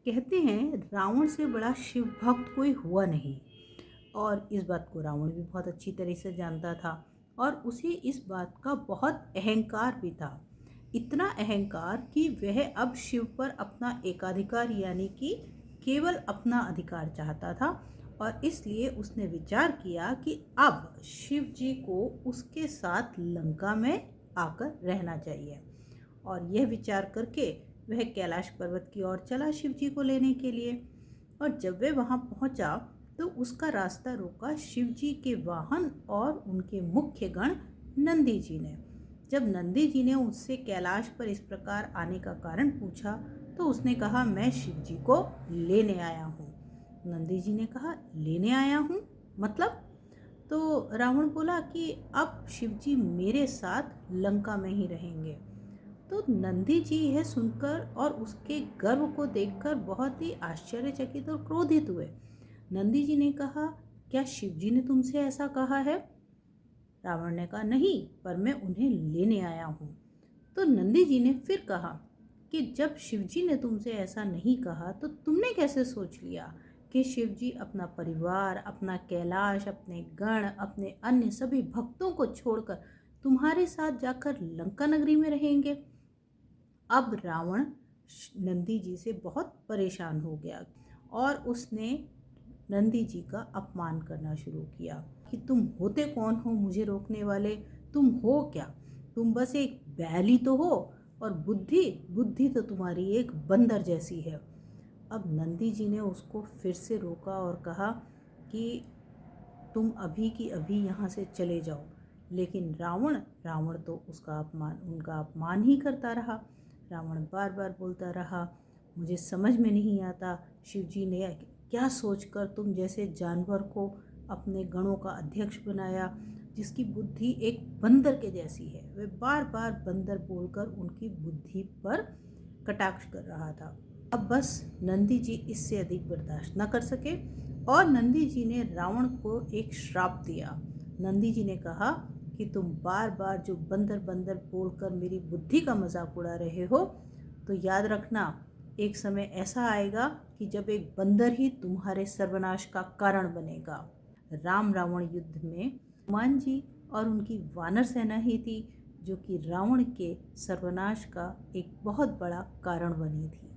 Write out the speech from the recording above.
कहते हैं रावण से बड़ा शिव भक्त कोई हुआ नहीं। और इस बात को रावण भी बहुत अच्छी तरह से जानता था और उसे इस बात का बहुत अहंकार भी था। इतना अहंकार कि वह अब शिव पर अपना एकाधिकार यानी कि केवल अपना अधिकार चाहता था। और इसलिए उसने विचार किया कि अब शिव जी को उसके साथ लंका में आकर रहना चाहिए। और यह विचार करके वह कैलाश पर्वत की ओर चला शिव जी को लेने के लिए। और जब वह वहां पहुंचा तो उसका रास्ता रोका शिव जी के वाहन और उनके मुख्य गण नंदी जी ने। जब नंदी जी ने उससे कैलाश पर इस प्रकार आने का कारण पूछा तो उसने कहा, मैं शिव जी को लेने आया हूँ। नंदी जी ने कहा, लेने आया हूँ मतलब? तो रावण बोला कि अब शिव जी मेरे साथ लंका में ही रहेंगे। तो नंदी जी यह सुनकर और उसके गर्व को देखकर बहुत ही आश्चर्यचकित और क्रोधित हुए। नंदी जी ने कहा, क्या शिव जी ने तुमसे ऐसा कहा है? रावण ने कहा, नहीं, पर मैं उन्हें लेने आया हूँ। तो नंदी जी ने फिर कहा कि जब शिव जी ने तुमसे ऐसा नहीं कहा तो तुमने कैसे सोच लिया कि शिव जी अपना परिवार, अपना कैलाश, अपने गण, अपने अन्य सभी भक्तों को छोड़कर तुम्हारे साथ जाकर लंका नगरी में रहेंगे? अब रावण नंदी जी से बहुत परेशान हो गया और उसने नंदी जी का अपमान करना शुरू किया कि तुम होते कौन हो मुझे रोकने वाले? तुम हो क्या? तुम बस एक बैल ही तो हो। और बुद्धि बुद्धि तो तुम्हारी एक बंदर जैसी है। अब नंदी जी ने उसको फिर से रोका और कहा कि तुम अभी की अभी यहाँ से चले जाओ। लेकिन रावण रावण तो उनका अपमान ही करता रहा। रावण बार बार बोलता रहा, मुझे समझ में नहीं आता शिव जी ने क्या सोचकर तुम जैसे जानवर को अपने गणों का अध्यक्ष बनाया, जिसकी बुद्धि एक बंदर के जैसी है। वे बार बार बंदर बोलकर उनकी बुद्धि पर कटाक्ष कर रहा था। अब बस नंदी जी इससे अधिक बर्दाश्त न कर सके और नंदी जी ने रावण को एक श्राप दिया। नंदी जी ने कहा कि तुम बार बार जो बंदर बंदर बोलकर मेरी बुद्धि का मजाक उड़ा रहे हो, तो याद रखना एक समय ऐसा आएगा कि जब एक बंदर ही तुम्हारे सर्वनाश का कारण बनेगा। राम रावण युद्ध में हनुमान जी और उनकी वानर सेना ही थी जो कि रावण के सर्वनाश का एक बहुत बड़ा कारण बनी थी।